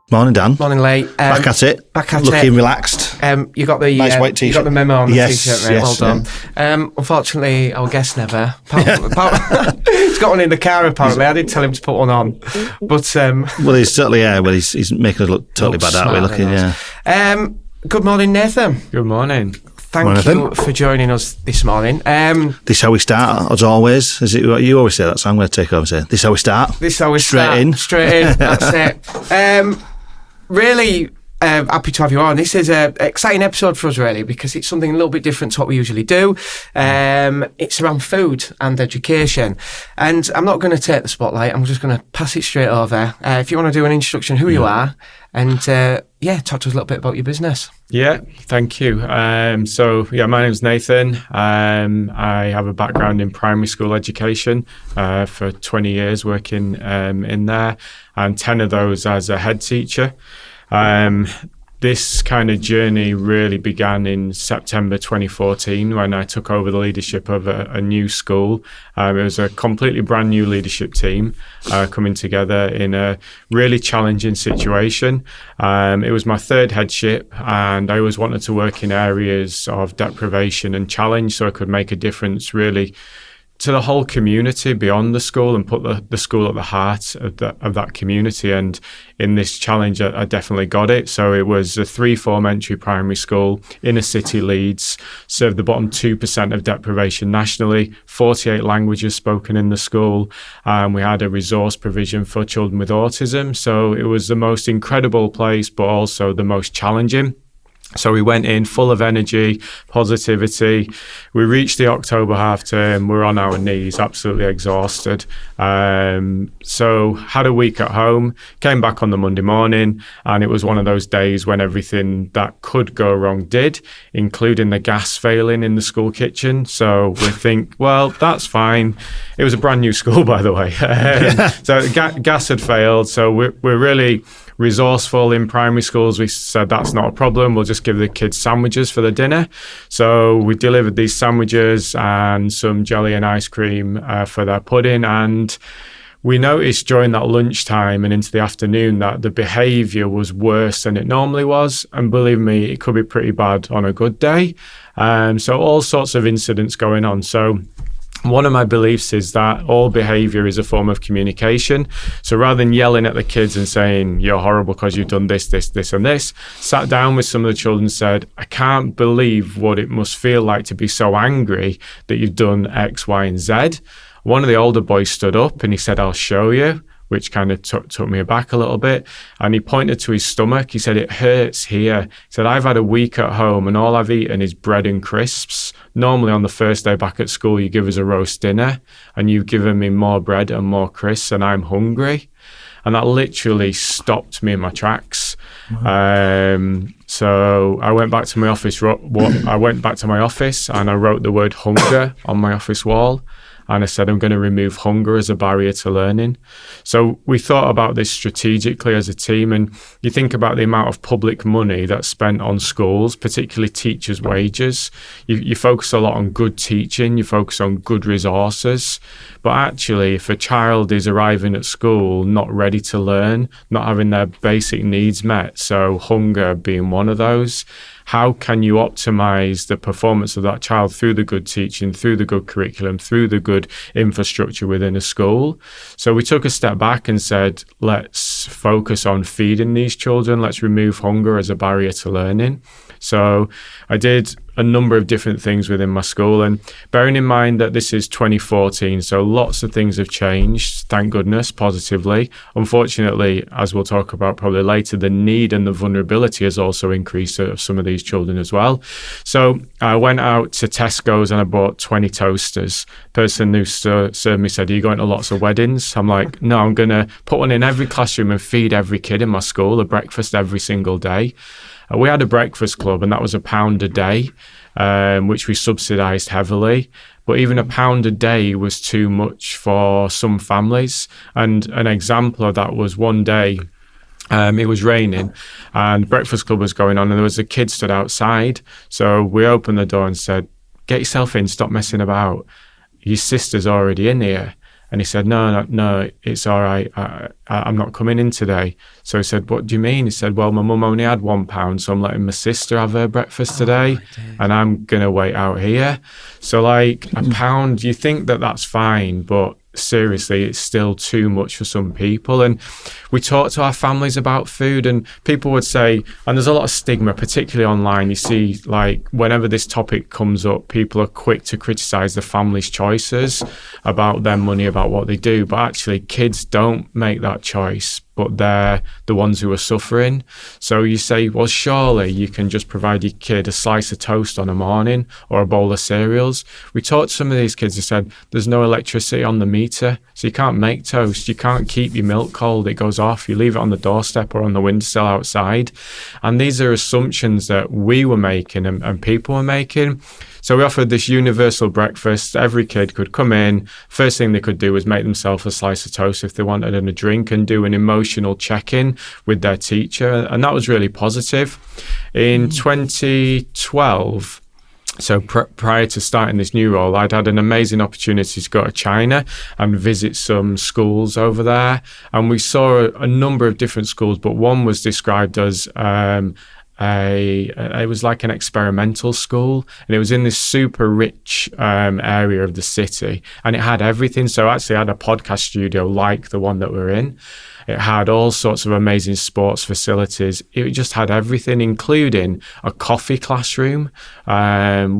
Morning, Dan. Morning, Lee. Back at it. Looking relaxed. You got the nice white t-shirt. You got the memo on the t-shirt, mate. Yes, well done. Unfortunately, our guest never. He's got one in the car. Apparently, I didn't tell him to put one on. But well, he's certainly he's making us look totally bad out. We're looking, Good morning, Nathan. Good morning. Thank you for joining us this morning. This is how we start, as always. Is it what you always say? That, so I'm going to take over and say, this is how we start. This is how we start. Straight in. That's it. Really happy to have you on. This is an exciting episode for us, really, because it's something a little bit different to what we usually do. It's around food and education. And I'm not going to take the spotlight. I'm just going to pass it straight over. If you want to do an introduction, who you are, and talk to us a little bit about your business. Yeah, thank you. My name's Nathan. I have a background in primary school education for 20 years working in there, and 10 of those as a head teacher. This kind of journey really began in September 2014 when I took over the leadership of a new school. It was a completely brand new leadership team coming together in a really challenging situation. It was my third headship, and I always wanted to work in areas of deprivation and challenge so I could make a difference really to the whole community beyond the school and put the school at the heart of that community. And in this challenge, I definitely got it. So it was a 3 elementary primary school, inner city Leeds, served the bottom 2% of deprivation nationally, 48 languages spoken in the school. We had a resource provision for children with autism. So it was the most incredible place, but also the most challenging. So we went in full of energy, positivity. We reached the October half term. We're on our knees, absolutely exhausted. So had a week at home, came back on the Monday morning, and it was one of those days when everything that could go wrong did, including the gas failing in the school kitchen. So we think, well, that's fine. It was a brand new school, by the way. So gas had failed. So we're really resourceful in primary schools. We said that's not a problem. We'll just give the kids sandwiches for the dinner. So we delivered these sandwiches and some jelly and ice cream for their pudding. And we noticed during that lunchtime and into the afternoon that the behaviour was worse than it normally was. And believe me, it could be pretty bad on a good day. So all sorts of incidents going on. So one of my beliefs is that all behaviour is a form of communication. So rather than yelling at the kids and saying, you're horrible because you've done this, and this, sat down with some of the children and said, I can't believe what it must feel like to be so angry that you've done X, Y, and Z. One of the older boys stood up and he said, I'll show you, which kind of took me aback a little bit. And he pointed to his stomach. He said, it hurts here. He said, I've had a week at home and all I've eaten is bread and crisps. Normally on the first day back at school, you give us a roast dinner and you've given me more bread and more crisps and I'm hungry. And that literally stopped me in my tracks. Wow. So I went back to my office. And I wrote the word hunger on my office wall. And I said, I'm going to remove hunger as a barrier to learning. So we thought about this strategically as a team. And you think about the amount of public money that's spent on schools, particularly teachers' wages. You focus a lot on good teaching, you focus on good resources. But actually, if a child is arriving at school not ready to learn, not having their basic needs met, so hunger being one of those, how can you optimize the performance of that child through the good teaching, through the good curriculum, through the good infrastructure within a school? So we took a step back and said, let's focus on feeding these children. Let's remove hunger as a barrier to learning. So I did a number of different things within my school, and bearing in mind that this is 2014, so lots of things have changed, thank goodness, positively. Unfortunately, as we'll talk about probably later, the need and the vulnerability has also increased of some of these children as well. So I went out to Tesco's and I bought 20 toasters. The person who served me said, are you going to lots of weddings? I'm like, no, I'm going to put one in every classroom and feed every kid in my school a breakfast every single day. We had a breakfast club and that was £1 a day, which we subsidised heavily. But even £1 a day was too much for some families. And an example of that was one day, it was raining and breakfast club was going on and there was a kid stood outside. So we opened the door and said, get yourself in, stop messing about. Your sister's already in here. And he said, no, it's all right. I'm not coming in today. So he said, what do you mean? He said, well, my mum only had £1, so I'm letting my sister have her breakfast today, and I'm going to wait out here. So like £1, you think that that's fine, but seriously, it's still too much for some people. And we talk to our families about food, and people would say, and there's a lot of stigma, particularly online. You see, like, whenever this topic comes up, people are quick to criticize the family's choices about their money, about what they do. But actually, kids don't make that choice, but they're the ones who are suffering. So you say, well, surely you can just provide your kid a slice of toast on a morning or a bowl of cereals. We talked to some of these kids who said, there's no electricity on the meter, so you can't make toast. You can't keep your milk cold. It goes off. You leave it on the doorstep or on the windowsill outside. And these are assumptions that we were making and people were making. So we offered this universal breakfast. Every kid could come in. First thing they could do was make themselves a slice of toast if they wanted and a drink, and do an emotional check-in with their teacher. And that was really positive. In 2012, so prior to starting this new role, I'd had an amazing opportunity to go to China and visit some schools over there. And we saw a number of different schools, but one was described as it was like an experimental school, and it was in this super rich area of the city, and it had everything. So actually, I had a podcast studio like the one that we're in. It had all sorts of amazing sports facilities. It just had everything, including a coffee classroom,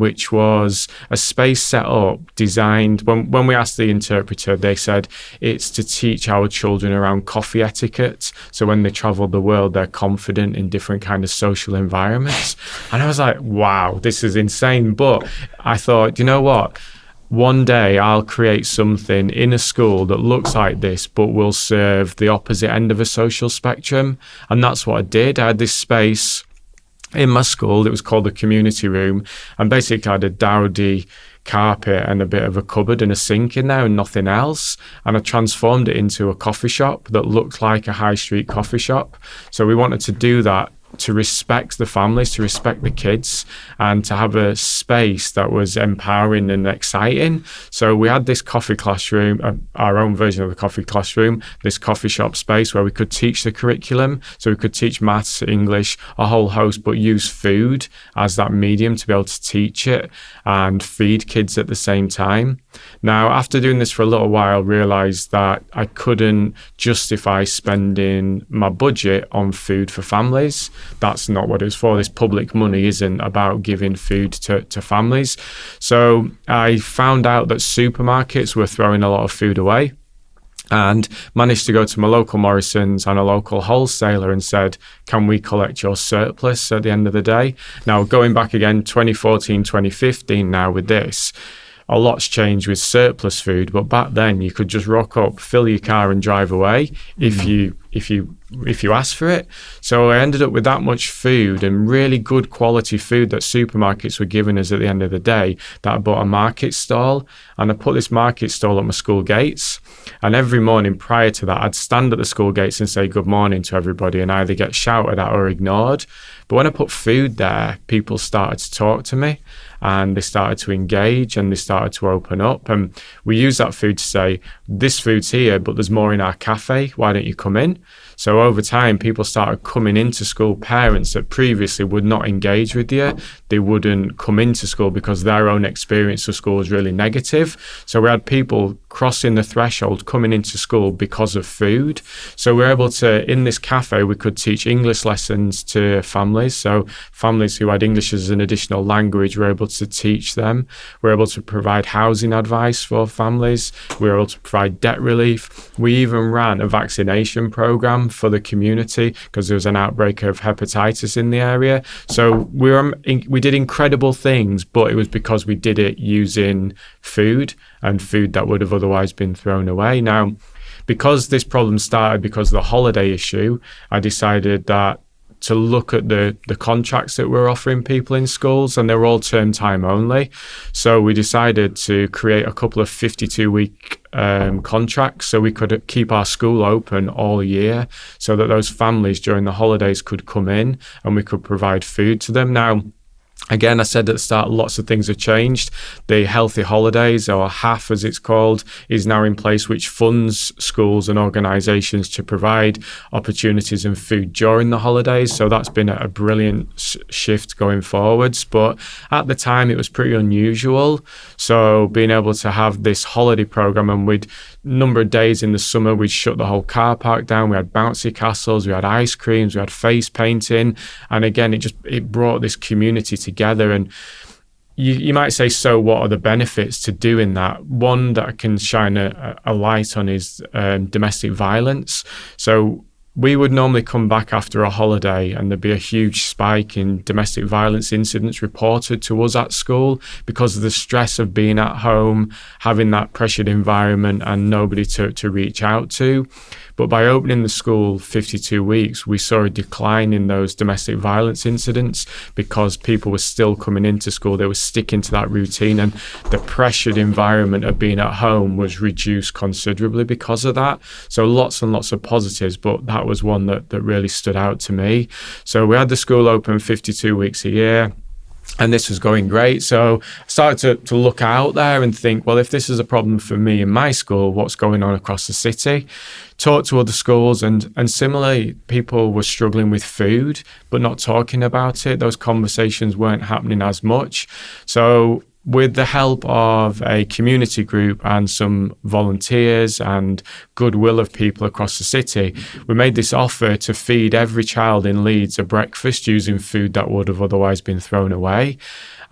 which was a space set up, designed. When we asked the interpreter, they said it's to teach our children around coffee etiquette. So when they travel the world, they're confident in different kind of social environments. And I was like, wow, this is insane. But I thought, you know what? One day I'll create something in a school that looks like this, but will serve the opposite end of a social spectrum. And that's what I did. I had this space in my school. It was called the community room. And basically I had a dowdy carpet and a bit of a cupboard and a sink in there and nothing else. And I transformed it into a coffee shop that looked like a high street coffee shop. So we wanted to do that to respect the families, to respect the kids, and to have a space that was empowering and exciting. So we had this coffee classroom, our own version of the coffee classroom, this coffee shop space where we could teach the curriculum. So we could teach maths, English, a whole host, but use food as that medium to be able to teach it and feed kids at the same time. Now, after doing this for a little while, I realised that I couldn't justify spending my budget on food for families. That's not what it was for. This public money isn't about giving food to families. So I found out that supermarkets were throwing a lot of food away, and managed to go to my local Morrison's and a local wholesaler and said, can we collect your surplus at the end of the day? Now, going back again, 2014, 2015 now with this, a lot's changed with surplus food, but back then you could just rock up, fill your car and drive away if you asked for it. So I ended up with that much food and really good quality food that supermarkets were giving us at the end of the day, that I bought a market stall, and I put this market stall at my school gates. And every morning prior to that, I'd stand at the school gates and say good morning to everybody and either get shouted at or ignored. But when I put food there, people started to talk to me and they started to engage and they started to open up. And we use that food to say, this food's here, but there's more in our cafe. Why don't you come in? So over time, people started coming into school, parents that previously would not engage with you. They wouldn't come into school because their own experience of school was really negative. So we had people crossing the threshold, coming into school because of food. So we were able to, in this cafe, we could teach English lessons to families. So families who had English as an additional language, we were able to teach them. We were able to provide housing advice for families. We were able to provide debt relief. We even ran a vaccination program for the community because there was an outbreak of hepatitis in the area. So we did incredible things, but it was because we did it using food, and food that would have otherwise been thrown away. Now, because this problem started because of the holiday issue, I decided that to look at the contracts that we're offering people in schools, and they were all term time only. So we decided to create a couple of 52-week contracts so we could keep our school open all year, so that those families during the holidays could come in and we could provide food to them. Now, Again, I said at the start, lots of things have changed. The Healthy Holidays, or HAF as it's called, is now in place, which funds schools and organisations to provide opportunities and food during the holidays. So that's been a brilliant shift going forwards. But at the time, it was pretty unusual. So being able to have this holiday programme, and we'd number of days in the summer, we'd shut the whole car park down. We had bouncy castles, we had ice creams, we had face painting. And again, it brought this community together. And you might say, so what are the benefits to doing that? One that I can shine a light on is domestic violence. So we would normally come back after a holiday and there'd be a huge spike in domestic violence incidents reported to us at school because of the stress of being at home, having that pressured environment and nobody to reach out to. But by opening the school 52 weeks, we saw a decline in those domestic violence incidents because people were still coming into school. They were sticking to that routine, and the pressured environment of being at home was reduced considerably because of that. So lots and lots of positives, but that was one that really stood out to me. So we had the school open 52 weeks a year. And this was going great. So I started to look out there and think, well, if this is a problem for me in my school, what's going on across the city? Talk to other schools, and similarly, people were struggling with food, but not talking about it. Those conversations weren't happening as much. So with the help of a community group and some volunteers and goodwill of people across the city, we made this offer to feed every child in Leeds a breakfast using food that would have otherwise been thrown away.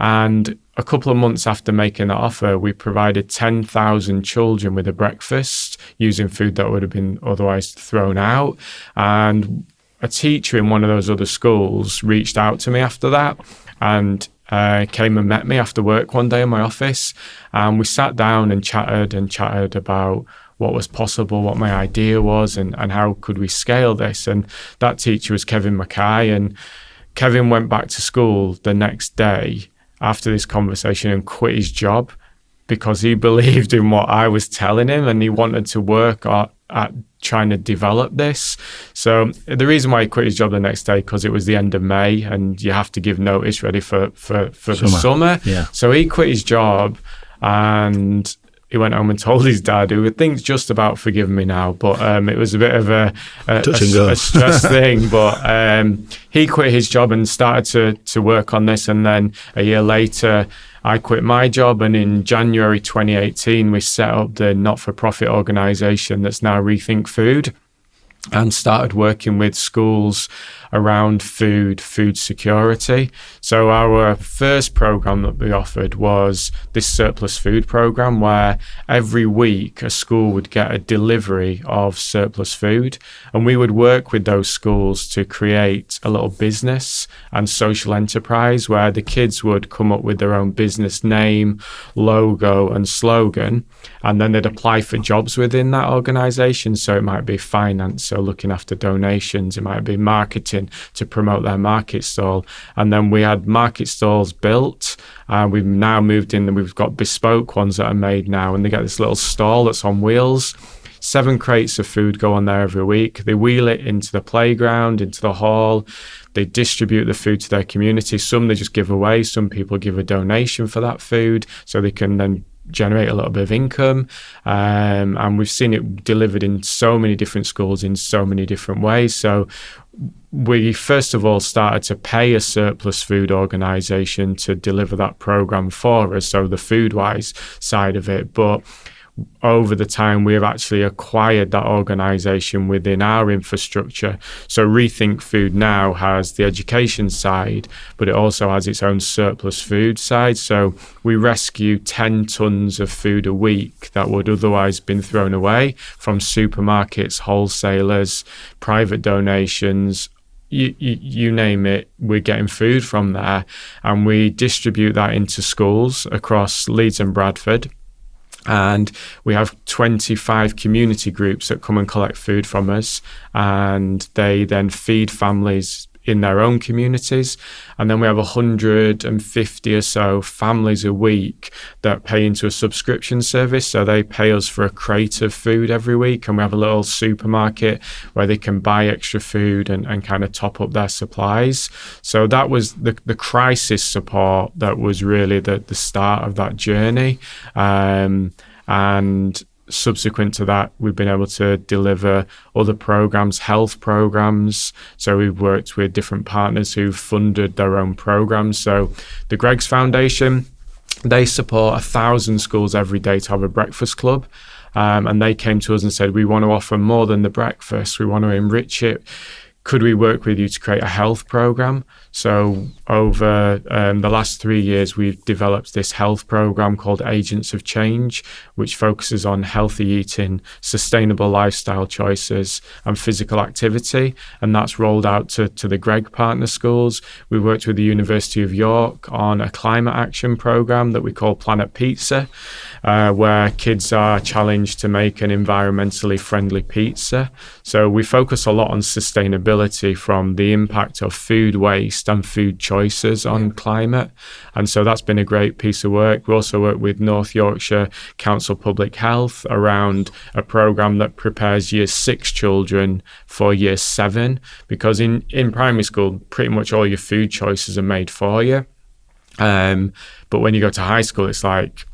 And a couple of months after making that offer, we provided 10,000 children with a breakfast using food that would have been otherwise thrown out. And a teacher in one of those other schools reached out to me after that and came and met me after work one day in my office, and we sat down and chatted about what was possible, what my idea was, and how could we scale this. And that teacher was Kevin Mackay, and Kevin went back to school the next day after this conversation and quit his job because he believed in what I was telling him and he wanted to work at trying to develop this. So the reason why he quit his job the next day, because it was the end of May and you have to give notice ready for the summer. Yeah. So he quit his job and he went home and told his dad, who would think just about forgiven me now, but it was a bit of a stress thing. But he quit his job and started to work on this. And then a year later, I quit my job, and in January 2018, we set up the not-for-profit organisation that's now Rethink Food, and started working with schools around food security. So our first program that we offered was this surplus food program, where every week a school would get a delivery of surplus food, and we would work with those schools to create a little business and social enterprise where the kids would come up with their own business name, logo and slogan, and then they'd apply for jobs within that organisation. So it might be finance, so looking after donations, it might be marketing to promote their market stall. And then we had market stalls built, and we've now moved in and we've got bespoke ones that are made now, and they get this little stall that's on wheels. 7 crates of food go on there every week. They wheel it into the playground, into the hall. They distribute the food to their community. Some they just give away. Some people give a donation for that food so they can then generate a little bit of income. And we've seen it delivered in so many different schools in so many different ways. So we first of all started to pay a surplus food organisation to deliver that programme for us, so the food-wise side of it. But over the time, we have actually acquired that organisation within our infrastructure. So Rethink Food now has the education side, but it also has its own surplus food side. So we rescue 10 tonnes of food a week that would otherwise been thrown away from supermarkets, wholesalers, private donations. You name it, we're getting food from there, and we distribute that into schools across Leeds and Bradford. And we have 25 community groups that come and collect food from us, and they then feed families in their own communities. And then we have 150 or so families a week that pay into a subscription service. So they pay us for a crate of food every week, and we have a little supermarket where they can buy extra food and kind of top up their supplies. So that was the crisis support that was really the start of that journey. And subsequent to that, we've been able to deliver other programs, health programs. So we've worked with different partners who've funded their own programs. So the Greggs Foundation, they support 1,000 schools every day to have a breakfast club. And they came to us and said, we want to offer more than the breakfast. We want to enrich it. Could we work with you to create a health program? So over the last 3 years, we've developed this health program called Agents of Change, which focuses on healthy eating, sustainable lifestyle choices, and physical activity. And that's rolled out to the Gregg partner schools. We worked with the University of York on a climate action program that we call Planet Pizza, where kids are challenged to make an environmentally friendly pizza. So we focus a lot on sustainability, from the impact of food waste and food choices on climate. And so that's been a great piece of work. We also work with North Yorkshire Council Public Health around a programme that prepares Year 6 children for Year 7, because in primary school, pretty much all your food choices are made for you. But when you go to high school, it's like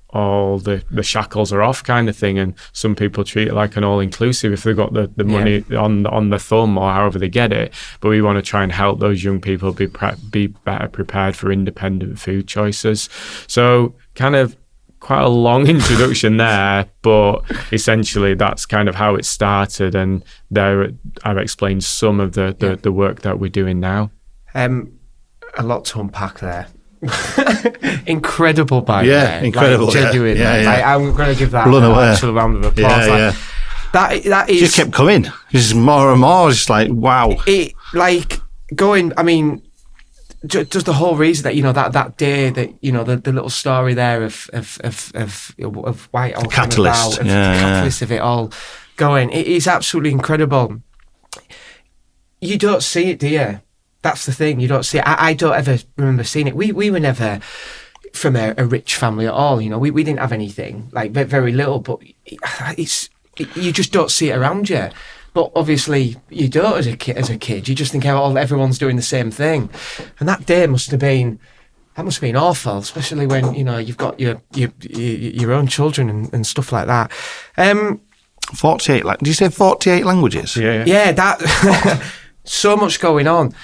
all the shackles are off kind of thing, and some people treat it like an all-inclusive if they've got the money on the thumb or however they get it. But we want to try and help those young people be better prepared for independent food choices. So kind of quite a long introduction there, but essentially that's kind of how it started, and there I've explained some of the work that we're doing now. A lot to unpack there. Incredible, by the way. Incredible. Like, genuine. I'm going to give that an actual round of applause. That is just kept coming. Just more and more. Just like wow. It like going. I mean, just the whole reason that that day that the little story there of White all catalyst, the catalyst of it all going. It is absolutely incredible. You don't see it, do you? That's the thing. You don't see it. I don't ever remember seeing it. We were never from a rich family at all. We didn't have anything, like very little. But you just don't see it around you. But obviously you don't as a kid. You just think everyone's doing the same thing. And that day must have been awful, especially when you've got your own children and stuff like that. 48. Did you say 48 languages? Yeah. That so much going on.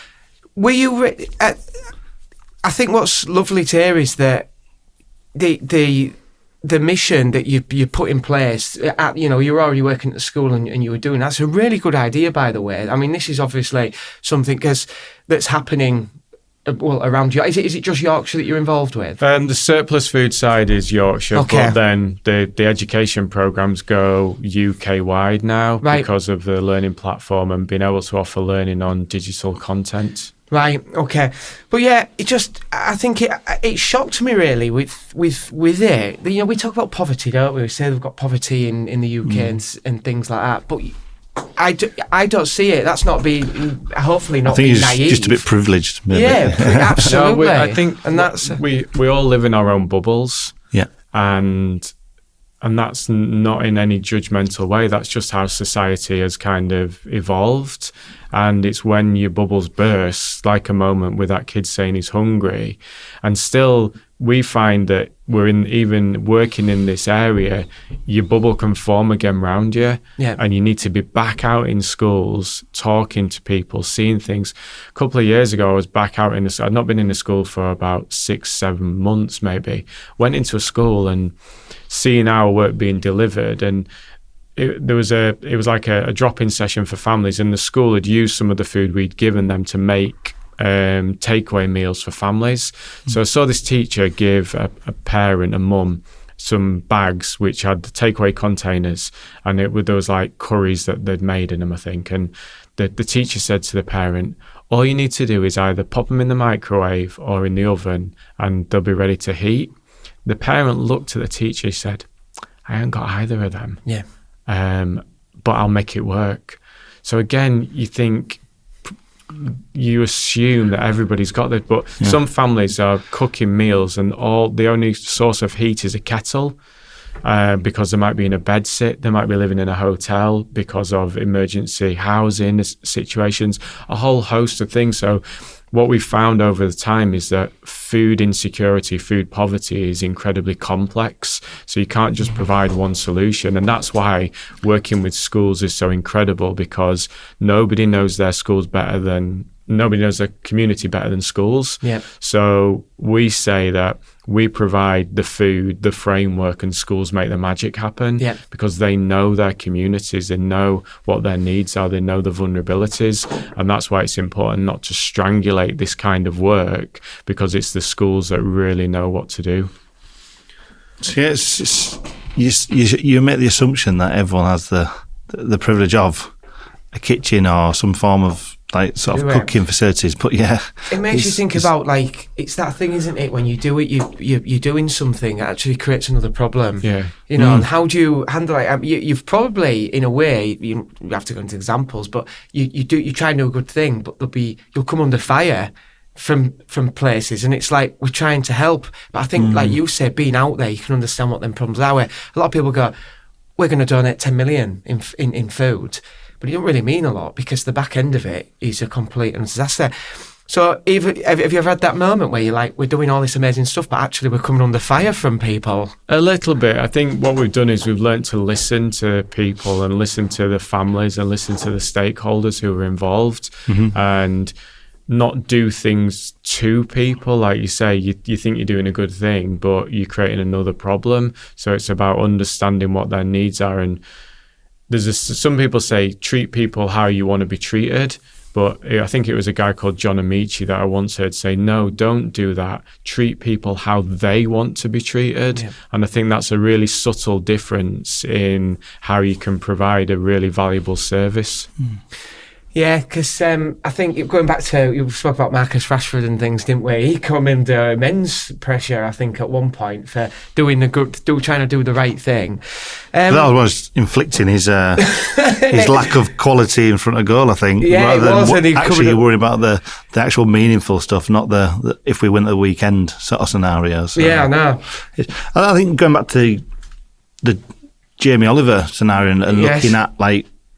Were you? I think what's lovely to hear is that the mission that you put in place. You were already working at the school and you were doing. That's a really good idea, by the way. I mean, this is obviously something that's happening. Well, around you. Is it just Yorkshire that you're involved with? The surplus food side is Yorkshire, but then the education programmes go UK wide now because of the learning platform and being able to offer learning on digital content. Right. Okay. But yeah, I think it shocked me really with it. We talk about poverty, don't we? We say we've got poverty in the UK and things like that, but I don't see it. That's not being, hopefully not being naive. I think he's just a bit privileged, maybe. Yeah, absolutely. No, I think, and that's we all live in our own bubbles. Yeah, and that's not in any judgmental way. That's just how society has kind of evolved. And it's when your bubbles burst, like a moment with that kid saying he's hungry, and still we find that even working in this area, your bubble can form again around you. Yeah. And you need to be back out in schools, talking to people, seeing things. A couple of years ago, I was back out I'd not been in a school for about 6-7 months maybe. Went into a school and seeing our work being delivered, and it was like a drop-in session for families, and the school had used some of the food we'd given them to make takeaway meals for families. So I saw this teacher give a parent, a mum, some bags which had the takeaway containers, and there was like curries that they'd made in them, I think. And the teacher said to the parent, all you need to do is either pop them in the microwave or in the oven and they'll be ready to heat. The parent looked at the teacher and said, I haven't got either of them. Yeah. But I'll make it work. So again, you think you assume that everybody's got this, but some families are cooking meals and the only source of heat is a kettle. Because they might be in a bed sit, they might be living in a hotel because of emergency housing situations, a whole host of things. So what we've found over the time is that food insecurity, food poverty is incredibly complex. So you can't just provide one solution. And that's why working with schools is so incredible, because nobody knows their schools nobody knows their community better than schools. Yep. So we say that we provide the food, the framework, and schools make the magic happen. Yep. Because they know their communities, they know what their needs are, they know the vulnerabilities. And that's why it's important not to strangulate this kind of work, because it's the schools that really know what to do. So you make the assumption that everyone has the privilege of a kitchen or some form of sort of cooking facilities, but it makes you think about it's that thing, isn't it? When you do it, you're doing something that actually creates another problem. Yeah, and how do you handle it? You've probably, in a way, you have to go into examples, but you try and do a good thing, but you'll come under fire from places, and it's like we're trying to help, but I think like you said, being out there, you can understand what them problems are. Where a lot of people go, we're going to donate 10 million in food. But it don't really mean a lot, because the back end of it is a complete disaster. So have you ever had that moment where you're like, we're doing all this amazing stuff, but actually we're coming under fire from people? A little bit. I think what we've done is we've learned to listen to people and listen to the families and listen to the stakeholders who are involved, and not do things to people. Like you say, you think you're doing a good thing, but you're creating another problem. So it's about understanding what their needs are. And some people say treat people how you want to be treated, but I think it was a guy called John Amici that I once heard say, no, don't do that. Treat people how they want to be treated. Yeah. And I think that's a really subtle difference in how you can provide a really valuable service. Yeah, because I think going back to, you spoke about Marcus Rashford and things, didn't we? He come under immense pressure, I think, at one point for trying to do the right thing. That was inflicting his lack of quality in front of goal, I think. Yeah, rather it was. than actually you're worried about the actual meaningful stuff, not the if we win at the weekend sort of scenarios. So. Yeah, I know. I think going back to the Jamie Oliver scenario and looking at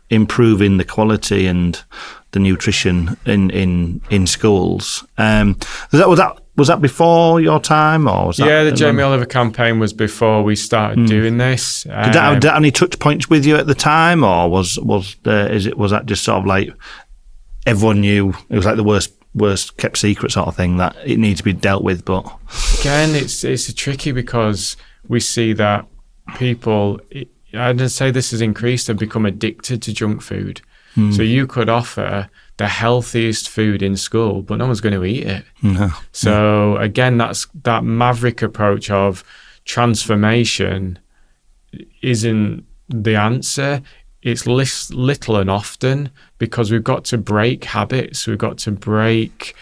improving the quality and the nutrition in schools. Was that before your time, or was that? The Jamie Oliver campaign was before we started doing this. Did that have any touch points with you at the time, or was that just sort of like everyone knew it was like the worst kept secret sort of thing that it needs to be dealt with? But again, it's tricky because we see that people. I'd say this has increased and become addicted to junk food. So you could offer the healthiest food in school, but no one's going to eat it. No. So again, that's that maverick approach of transformation isn't the answer. It's little and often, because we've got to break habits. We've got to break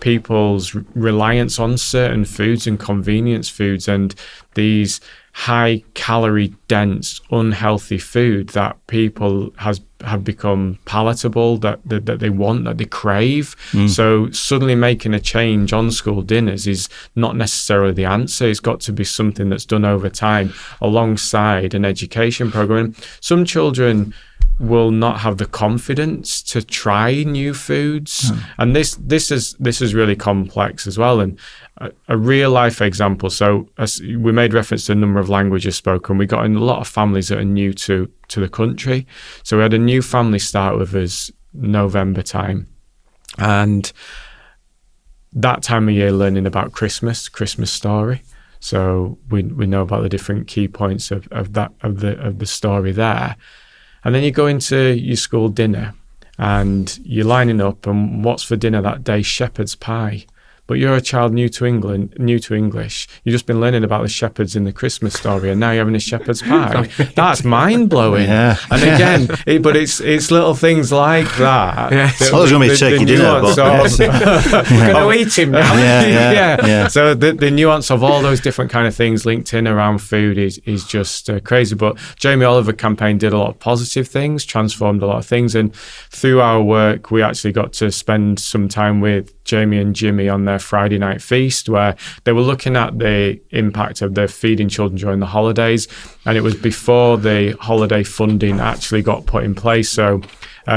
people's reliance on certain foods and convenience foods and these high calorie dense unhealthy food that people have become palatable, that they want, that they crave. So suddenly making a change on school dinners is not necessarily the answer. It's got to be something that's done over time alongside an education program. Some children will not have the confidence to try new foods, and this is really complex as well. And a real life example. So as we made reference to a number of languages spoken. We got in a lot of families that are new to the country. So we had a new family start with us November time, and that time of year learning about Christmas story. So we know about the different key points of the story there. And then you go into your school dinner and you're lining up, and what's for dinner that day? Shepherd's pie. but you're a child new to English. You've just been learning about the shepherds in the Christmas story, and now you're having a shepherd's pie. That's mind blowing. Yeah. And again, but it's little things like that. Yes. Well, there's going to be turkey dinner. We're going to eat him now. Yeah. So the nuance of all those different kind of things linked in around food is just crazy. But Jamie Oliver campaign did a lot of positive things, transformed a lot of things, and through our work, we actually got to spend some time with Jamie and Jimmy on their Friday night feast, where they were looking at the impact of their feeding children during the holidays. And it was before the holiday funding actually got put in place. So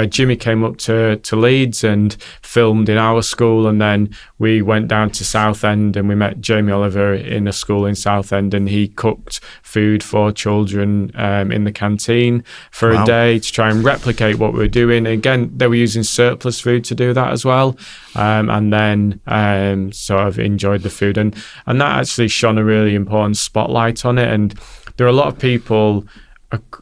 Jimmy came up to Leeds and filmed in our school, and then we went down to Southend and we met Jamie Oliver in a school in Southend, and he cooked food for children in the canteen for a day to try and replicate what we were doing. Again, they were using surplus food to do that as well, and then sort of enjoyed the food, and that actually shone a really important spotlight on it. And there are a lot of people.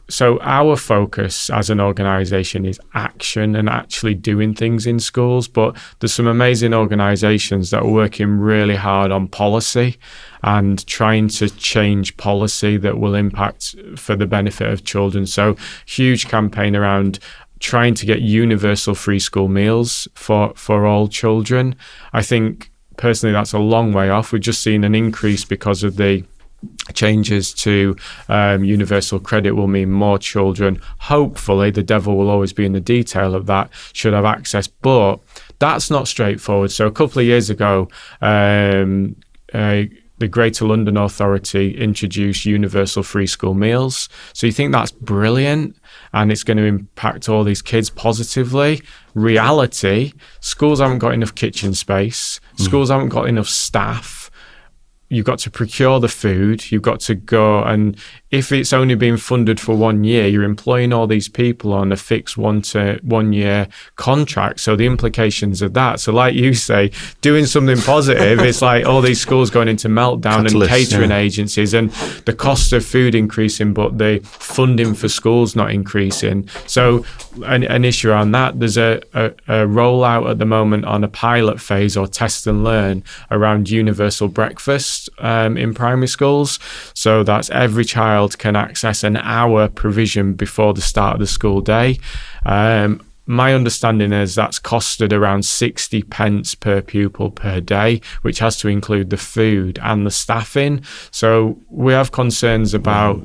So our focus as an organisation is action and actually doing things in schools, but there's some amazing organisations that are working really hard on policy and trying to change policy that will impact for the benefit of children. So huge campaign around trying to get universal free school meals for all children. I think personally that's a long way off. We've just seen an increase because of the changes to universal credit will mean more children, hopefully, the devil will always be in the detail of that, should have access, but that's not straightforward. So a couple of years ago, the Greater London Authority introduced universal free school meals. So you think that's brilliant and it's going to impact all these kids positively. Reality, schools haven't got enough kitchen space, schools haven't got enough staff. You've got to procure the food, you've got to go, and if it's only been funded for 1 year, you're employing all these people on a fixed 1 year contract. So the implications of that. So like you say, doing something positive, it's like all these schools going into meltdown and catering agencies, and the cost of food increasing, but the funding for schools not increasing. So an issue around that, there's a rollout at the moment on a pilot phase or test and learn around universal breakfast in primary schools. So that's every child can access an hour provision before the start of the school day. My understanding is that's costed around 60 pence per pupil per day, which has to include the food and the staffing. So we have concerns about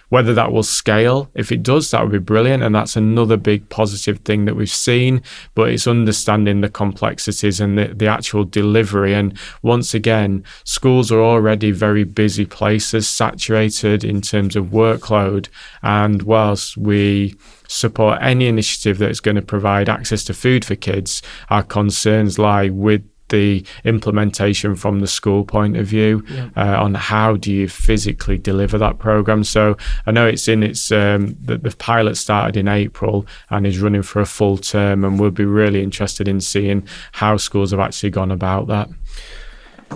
whether that will scale. If it does, that would be brilliant, and that's another big positive thing that we've seen, but it's understanding the complexities and the actual delivery. And once again, schools are already very busy places, saturated in terms of workload, and whilst we support any initiative that's going to provide access to food for kids, our concerns lie with the implementation from the school point of view on how do you physically deliver that program. So I know it's in its the pilot started in April and is running for a full term, and we'll be really interested in seeing how schools have actually gone about that.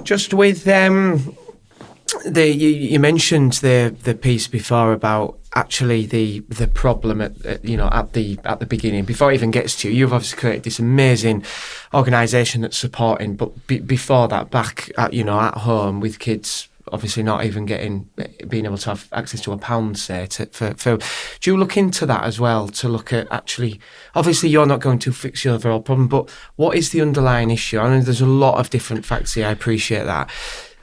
Just with you mentioned the piece before about actually the problem at the beginning, before it even gets to you. You've obviously created this amazing organisation that's supporting, but before that, back at home with kids obviously not even being able to have access to £1, say, for food. Do you look into that as well, to look at actually, obviously you're not going to fix your overall problem, but what is the underlying issue? I know there's a lot of different facts here, I appreciate that.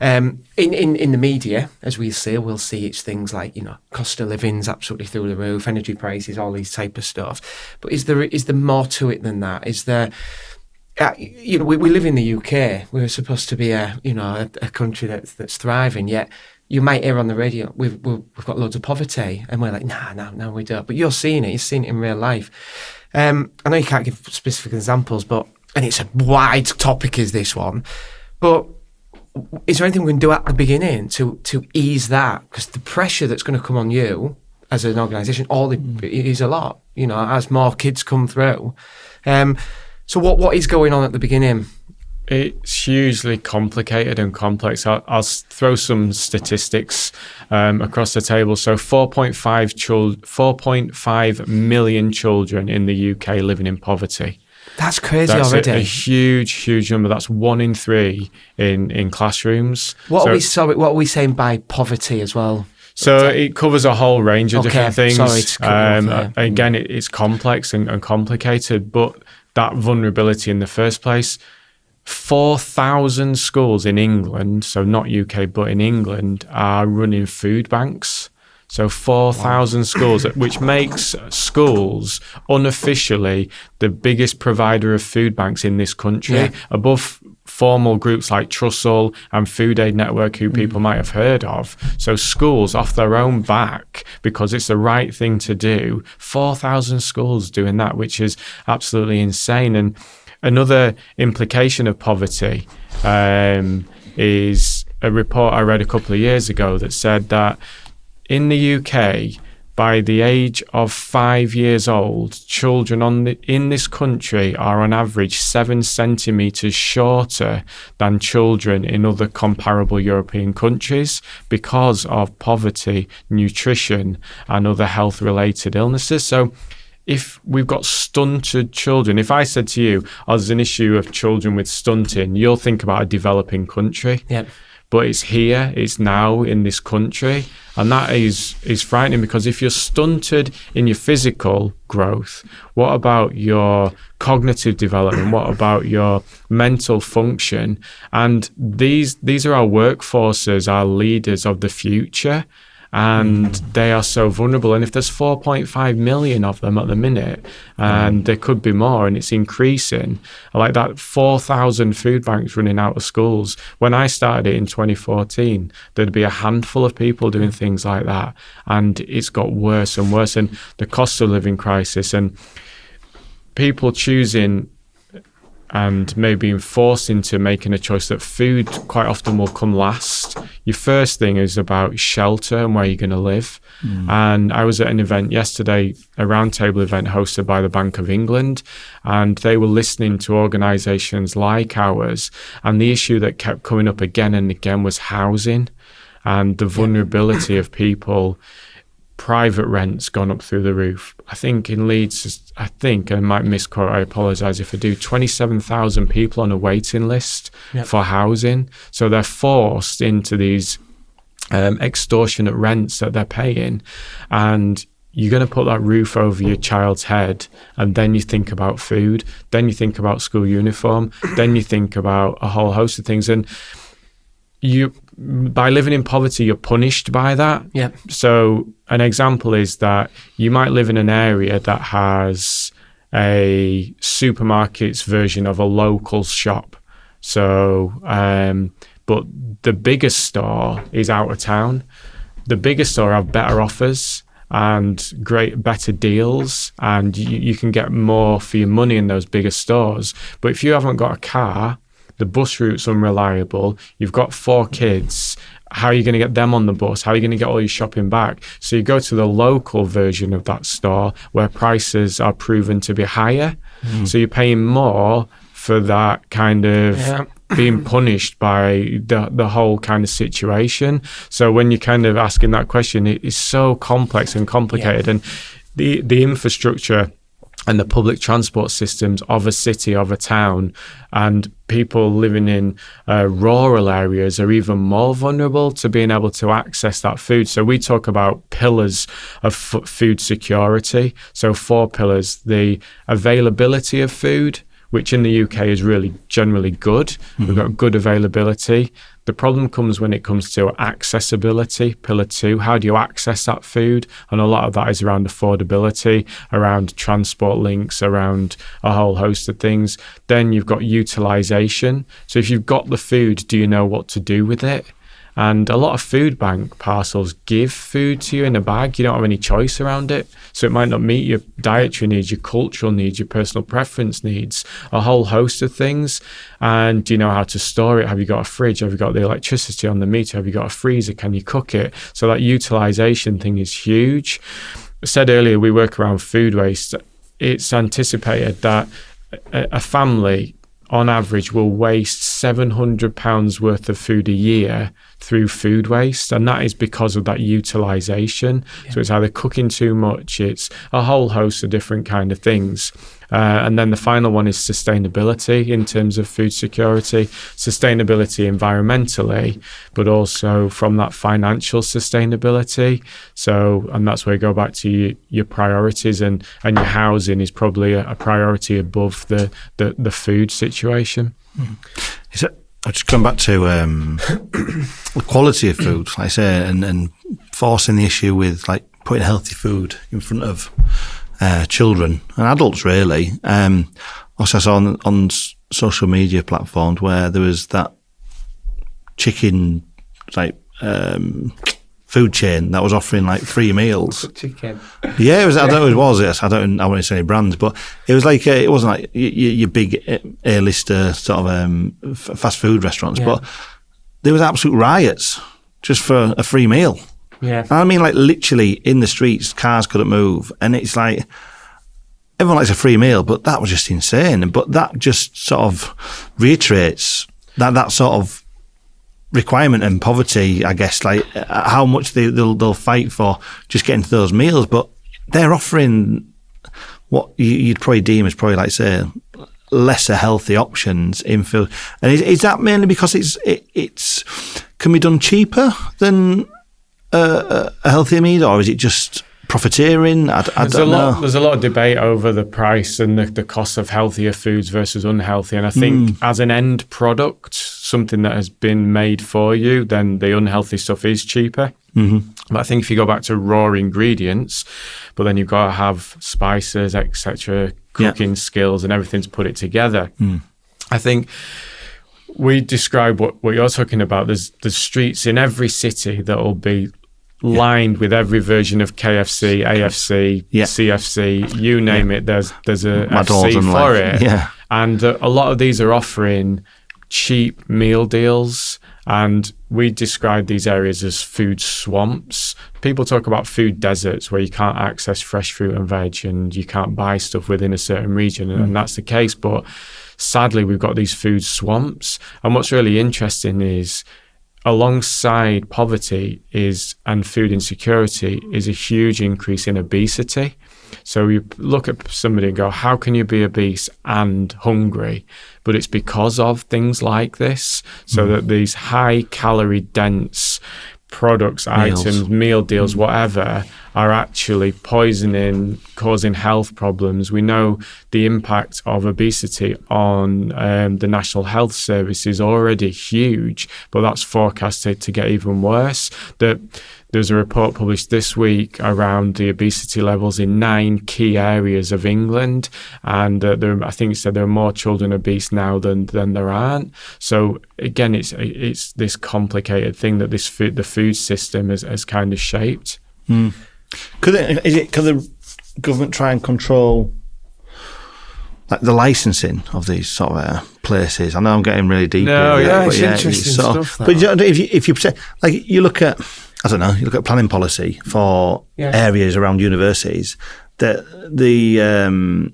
In the media, as we'll see it's things like, cost of living's absolutely through the roof, energy prices, all these type of stuff. But is there more to it than that? Is there, we live in the UK. We're supposed to be a country that's thriving. Yet you might hear on the radio we've got loads of poverty, and we're like, no, we don't. But you're seeing it in real life. I know you can't give specific examples, and it's a wide topic, is this one, but is there anything we can do at the beginning to ease that? Because the pressure that's going to come on you as an organisation, is a lot, as more kids come through. So what is going on at the beginning? It's hugely complicated and complex. I'll throw some statistics across the table. So 4.5 million children in the UK living in poverty. That's crazy That's already. A huge number. That's 1 in 3 in classrooms. What are we saying by poverty as well? So it covers a whole range of different things. Sorry to cut you off there. Again, it's complex and complicated, but that vulnerability in the first place, 4,000 schools in England, so not UK, but in England, are running food banks. So 4,000 schools, which makes schools unofficially the biggest provider of food banks in this country, above formal groups like Trussell and Food Aid Network, who people might have heard of. So schools off their own back, because it's the right thing to do, 4,000 schools doing that, which is absolutely insane. And another implication of poverty is a report I read a couple of years ago that said that in the UK, by the age of 5 years old, children in this country are on average 7 centimetres shorter than children in other comparable European countries because of poverty, nutrition, and other health-related illnesses. So if we've got stunted children, if I said to you, there's an issue of children with stunting, you'll think about a developing country. Yep. But it's here, it's now in this country. And that is frightening, because if you're stunted in your physical growth, what about your cognitive development? What about your mental function? And these are our workforces, our leaders of the future. And they are so vulnerable. And if there's 4.5 million of them at the minute, and there could be more, and it's increasing, like that 4,000 food banks running out of schools. When I started it in 2014, there'd be a handful of people doing things like that. And it's got worse and worse. And the cost of living crisis and people choosing and maybe being forced into making a choice that food quite often will come last. Your first thing is about shelter and where you're going to live. And I was at an event yesterday, a roundtable event hosted by the Bank of England, and they were listening to organisations like ours. And the issue that kept coming up again and again was housing and the vulnerability of people. Private rent's gone up through the roof. I think in Leeds, and I might misquote, I apologise if I do, 27,000 people on a waiting list for housing. So they're forced into these extortionate rents that they're paying. And you're going to put that roof over your child's head, and then you think about food, then you think about school uniform, then you think about a whole host of things. And by living in poverty, you're punished by that. Yep. So an example is that you might live in an area that has a supermarket's version of a local shop. So, but the biggest store is out of town. The biggest store have better offers and better deals, and you can get more for your money in those bigger stores. But if you haven't got a car, the bus route's unreliable, you've got 4 kids, how are you going to get them on the bus? How are you going to get all your shopping back? So you go to the local version of that store where prices are proven to be higher. So you're paying more for that kind of being punished by the whole kind of situation. So when you're kind of asking that question, it is so complex and complicated. And the infrastructure and the public transport systems of a city, of a town, and people living in rural areas are even more vulnerable to being able to access that food. So we talk about pillars of food security. So 4 pillars: the availability of food, which in the UK is really generally good. We've got good availability. The problem comes when it comes to accessibility, pillar 2. How do you access that food? And a lot of that is around affordability, around transport links, around a whole host of things. Then you've got utilisation. So if you've got the food, do you know what to do with it? And a lot of food bank parcels give food to you in a bag. You don't have any choice around it. So it might not meet your dietary needs, your cultural needs, your personal preference needs, a whole host of things. And do you know how to store it? Have you got a fridge? Have you got the electricity on the meter? Have you got a freezer? Can you cook it? So that utilisation thing is huge. I said earlier, we work around food waste. It's anticipated that a family on average will waste £700 worth of food a year through food waste, and that is because of that utilisation. So it's either cooking too much, it's a whole host of different kind of things. And then the final one is sustainability in terms of food security, sustainability environmentally, but also from that financial sustainability. So, and that's where you go back to your priorities, and your housing is probably a priority above the food situation. Is it? I'll just come back to the quality of food, like I say, and forcing the issue with like putting healthy food in front of children and adults, really. Also, I saw on social media platforms where there was that chicken like food chain that was offering like free meals. Chicken. Yeah, it was. I don't know what it was. Yes, I won't say any brands, but it was like it wasn't like your big A-lister sort of fast food restaurants, but there was absolute riots just for a free meal. Yeah, and I mean, like literally in the streets, cars couldn't move, and it's like everyone likes a free meal, but that was just insane. But that just sort of reiterates that sort of requirement and poverty, I guess, like how much they'll fight for just getting to those meals, but they're offering what you'd probably deem as probably like say lesser healthy options in food. And is that mainly because it's can be done cheaper than a healthier meal, or is it just profiteering? I don't know. There's a lot of debate over the price and the cost of healthier foods versus unhealthy. And I think as an end product, something that has been made for you, then the unhealthy stuff is cheaper. Mm-hmm. But I think if you go back to raw ingredients, but then you've got to have spices, etc., cooking skills and everything to put it together. I think we describe what you're talking about. There's streets in every city that will be lined with every version of KFC, AFC, CFC, you name it. There's a FC for it. Yeah. And a lot of these are offering cheap meal deals, and we describe these areas as food swamps. People talk about food deserts where you can't access fresh fruit and veg and you can't buy stuff within a certain region, and that's the case. But sadly, we've got these food swamps. And what's really interesting is alongside poverty and food insecurity is a huge increase in obesity. So you look at somebody and go, how can you be obese and hungry? But it's because of things like this. So that these high calorie dense products, items, meal deals, whatever, are actually poisoning, causing health problems. We know the impact of obesity on the National Health Service is already huge, but that's forecasted to get even worse. There's a report published this week around the obesity levels in 9 key areas of England, and I think it said there are more children obese now than there aren't. So again, it's this complicated thing that the food system has kind of shaped. Could the government try and control like the licensing of these sort of places? I know I'm getting really deep. It's interesting stuff. But if you like, you look at, I don't know, you look at planning policy for areas around universities, the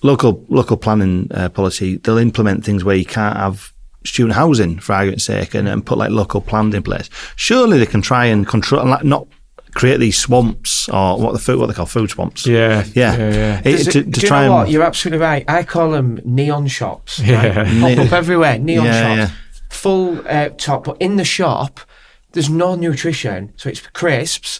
local planning policy, they'll implement things where you can't have student housing, for argument's sake, and put like local plans in place. Surely they can try and control, and like not create these swamps, or what they call food swamps. Do you know what? You're absolutely right. I call them neon shops. Right? Pop up everywhere, neon shops. Full top, but in the shop, there's no nutrition. So it's crisps,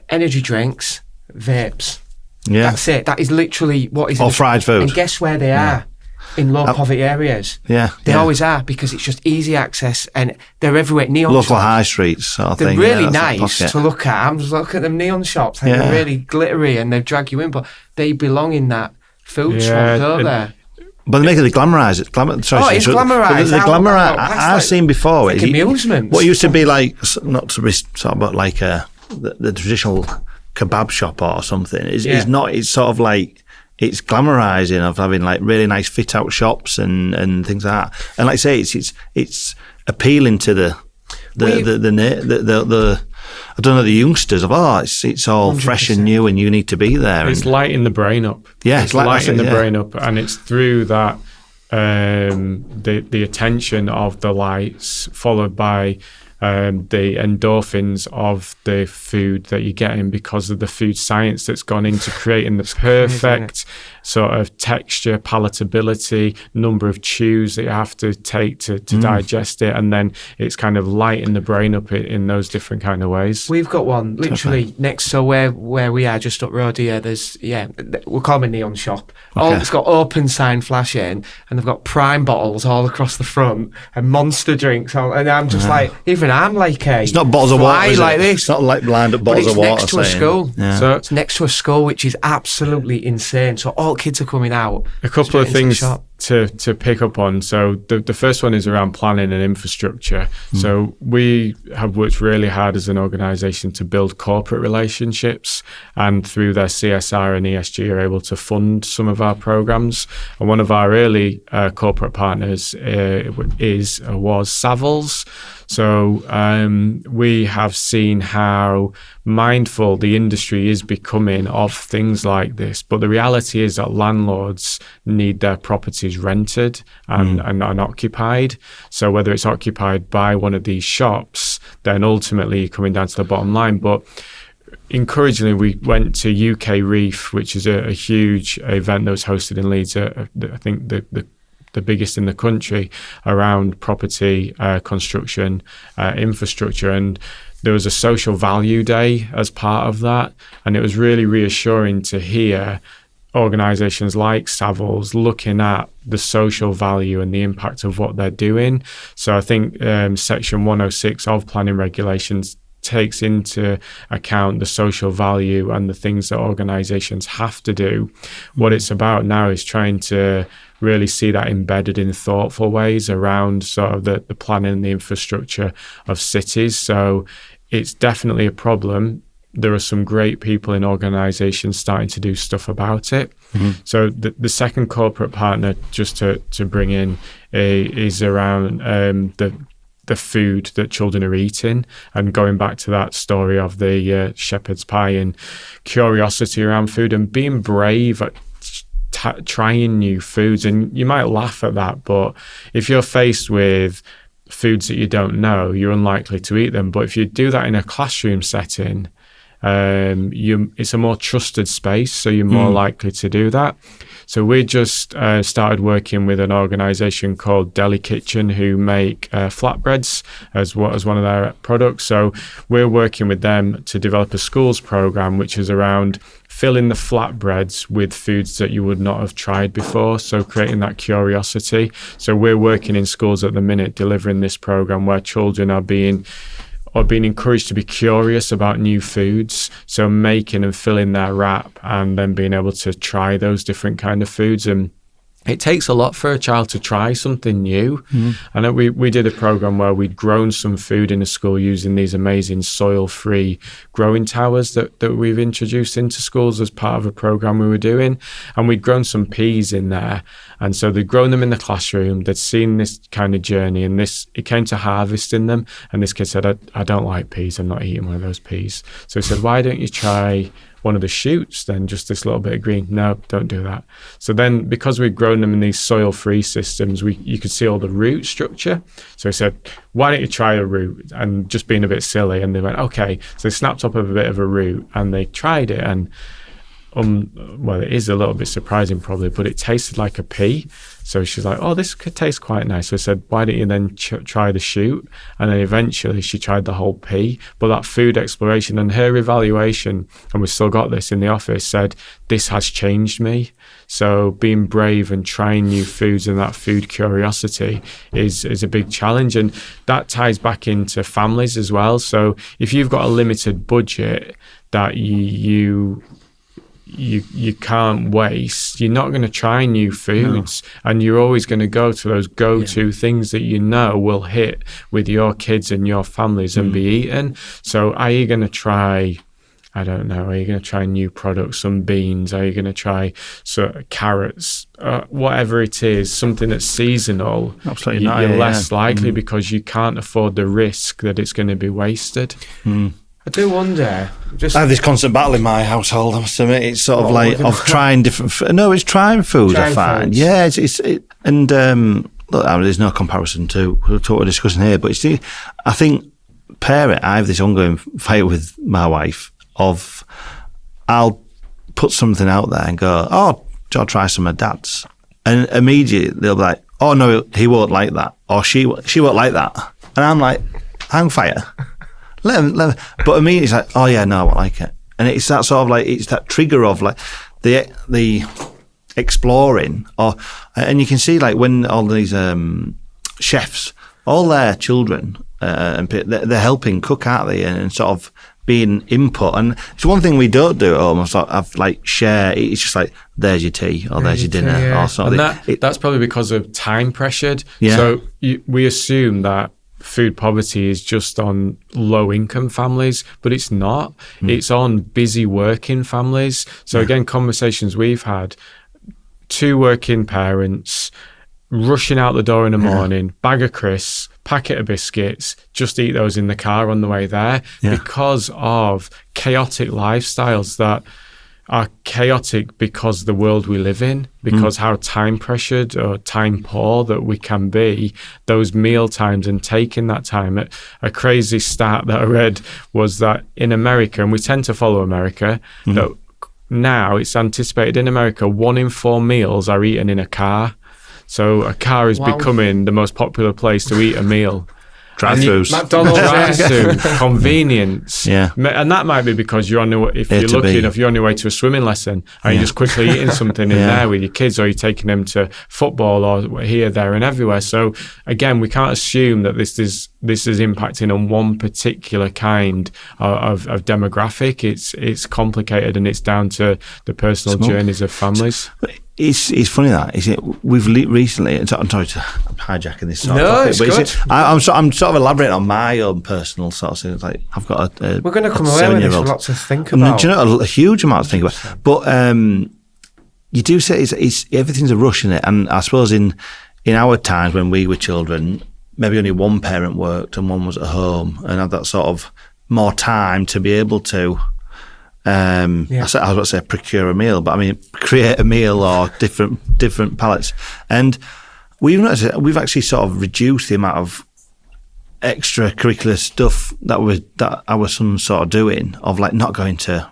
energy drinks, vapes. Yeah. That's it. That is literally what is. Or fried food. And guess where they are? In low poverty areas. They always are, because it's just easy access and they're everywhere. Neon local shops. High streets sort of they're thing. Really nice to look at. I'm just looking at them neon shops. They're really glittery and they drag you in, but they belong in that food swamp, don't they? But they make it glamorise it. It's glamorised. I've seen before. Like amusement. What used to be like, not to be sort of, but like the traditional kebab shop or something, is not. It's sort of like, it's glamorising of having like really nice fit out shops and things like that. And like I say, it's appealing to the I don't know, the youngsters of it's all 100%. Fresh and new and you need to be there. It's lighting the brain up. Yeah, it's lighting the brain up, and it's through that the attention of the lights, followed by the endorphins of the food that you're getting because of the food science that's gone into creating the perfect sort of texture, palatability, number of chews that you have to take to digest it, and then it's kind of lighting the brain up in those different kind of ways. We've got one literally next, so where we are, just up road here, there's, we'll call them a neon shop. It's got open sign flashing, and they've got Prime bottles all across the front, and Monster drinks, and I'm just like, even I'm like it's not bottles of water, is like it? this. It's not like blind at bottles of water. It's next to a school. Yeah. So it's next to a school, which is absolutely insane. So all kids are coming out. A couple of things to pick up on. So the first one is around planning and infrastructure. So we have worked really hard as an organisation to build corporate relationships, and through their CSR and ESG are able to fund some of our programmes. And one of our early corporate partners was Savills. So we have seen how mindful the industry is becoming of things like this. But the reality is that landlords need their properties rented and occupied. So whether it's occupied by one of these shops, then ultimately coming down to the bottom line. But encouragingly, we went to UK Reef, which is a huge event that was hosted in Leeds. I think the biggest in the country around property, construction, infrastructure. And there was a social value day as part of that. And it was really reassuring to hear organisations like Savills looking at the social value and the impact of what they're doing. So I think Section 106 of planning regulations takes into account the social value and the things that organisations have to do. What it's about now is trying to really see that embedded in thoughtful ways around sort of the planning and the infrastructure of cities. So it's definitely a problem. There are some great people in organisations starting to do stuff about it. So the second corporate partner, just to bring in, is around the food that children are eating, and going back to that story of the shepherd's pie and curiosity around food and being brave at trying new foods. And you might laugh at that, but if you're faced with foods that you don't know, you're unlikely to eat them. But if you do that in a classroom setting, it's a more trusted space, so you're more likely to do that. So we just started working with an organisation called Deli Kitchen, who make flatbreads as one of their products. So we're working with them to develop a schools programme, which is around filling the flatbreads with foods that you would not have tried before. So creating that curiosity. So we're working in schools at the minute, delivering this programme where children are being encouraged to be curious about new foods, so making and filling their wrap and then being able to try those different kind of foods. And it takes a lot for a child to try something new. I know we did a program where we'd grown some food in a school using these amazing soil-free growing towers that we've introduced into schools as part of a program we were doing. And we'd grown some peas in there. And so they'd grown them in the classroom. They'd seen this kind of journey, and it came to harvesting them. And this kid said, I don't like peas. I'm not eating one of those peas. So he said, why don't you try one of the shoots then, just this little bit of green? No, don't do that. So then, because we'd grown them in these soil-free systems, you could see all the root structure. So he said, why don't you try a root? And just being a bit silly. And they went, okay. So they snapped up a bit of a root and they tried it. And well, it is a little bit surprising probably, but it tasted like a pea. So she's like, oh, this could taste quite nice. So I said, why don't you then try the shoot? And then eventually she tried the whole pea. But that food exploration and her evaluation, and we've still got this in the office, said, this has changed me. So being brave and trying new foods and that food curiosity is a big challenge. And that ties back into families as well. So if you've got a limited budget that you can't waste, you're not going to try new foods. No. And you're always going to go to those go-to things that you know will hit with your kids and your families and be eaten. So are you going to try, I don't know, are you going to try new products, some beans? Are you going to try carrots? Whatever it is, something that's seasonal. Absolutely not. You're less likely because you can't afford the risk that it's going to be wasted. I do wonder. I have this constant battle in my household, I must admit. It's sort of like of trying different. No, it's trying foods. I find, foods. Yeah, and look, there's no comparison to what we're discussing here. But I think parent, I have this ongoing fight with my wife of I'll put something out there and go, oh, I'll try some of Dad's. And immediately they'll be like, oh, no, he won't like that. Or she won't like that. And I'm like, hang fire. Let him. But immediately it's like, oh, yeah, no, I won't like it. And it's that sort of like, it's that trigger of like the exploring. And you can see like when all these chefs, all their children, and they're helping cook, aren't they? And sort of being input. And it's one thing we don't do at home. Sort of like share. It's just like, there's your tea or there's your dinner or something. And that's probably because of time pressured. Yeah. So we assume that food poverty is just on low income families, but it's not. It's on busy working families. So again, conversations we've had, 2 working parents rushing out the door in the morning, bag of crisps, packet of biscuits, just eat those in the car on the way there because of chaotic lifestyles that are chaotic because of the world we live in, because how time pressured or time poor that we can be, those meal times and taking that time. A crazy stat that I read was that in America, and we tend to follow America, that now it's anticipated in America 1 in 4 meals are eaten in a car. So a car is becoming the most popular place to eat a meal. Drive-thrus. McDonald's. Drive-thru, convenience. Yeah. And that might be because you're on your way, if you're lucky enough, you're on your way to a swimming lesson and you're just quickly eating something in there with your kids, or you're taking them to football or here, there and everywhere. So again, we can't assume that this is impacting on one particular kind of demographic. It's complicated and it's down to the personal journeys of families. It's funny that we've recently. I'm sorry to hijacking this sort of topic, but good. I'm sort of elaborating on my own personal sort of things. Like I've got a we're going to come away with this with lots to think about. Do you know, a huge amount to think about. But you do say it's everything's a rush in it, and I suppose in our times when we were children, maybe only one parent worked and one was at home and had that sort of more time to be able to. I was about to say procure a meal, but I mean create a meal or different palettes. And we've noticed that we've actually sort of reduced the amount of extracurricular stuff that our son's sort of doing, of like not going to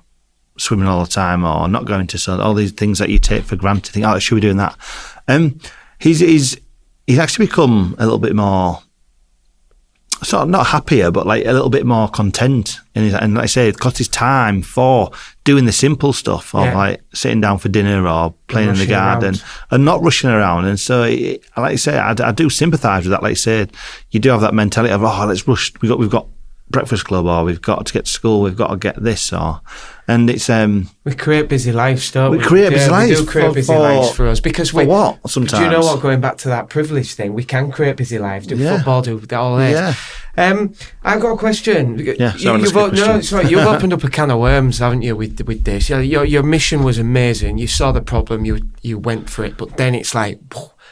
swimming all the time or not going to all these things that you take for granted. Think, oh, should we be doing that? He's actually become a little bit more. Sort of not happier, but like a little bit more content and like I say, got his time for doing the simple stuff of like sitting down for dinner or playing in the garden and not rushing around. And so, like I say, I do sympathise with that. Like I said, you do have that mentality of let's rush. We've got breakfast club, or we've got to get to school. We've got to get this, and it's we create busy lives, don't we? We create busy lives. We do create busy lives for us because we. For what? Sometimes. Do you know what? Going back to that privilege thing, we can create busy lives. Do football, do all this. Yeah. I've got a question. Yeah, you've opened up a can of worms, haven't you, with this? Your mission was amazing. You saw the problem, you went for it, but then it's like,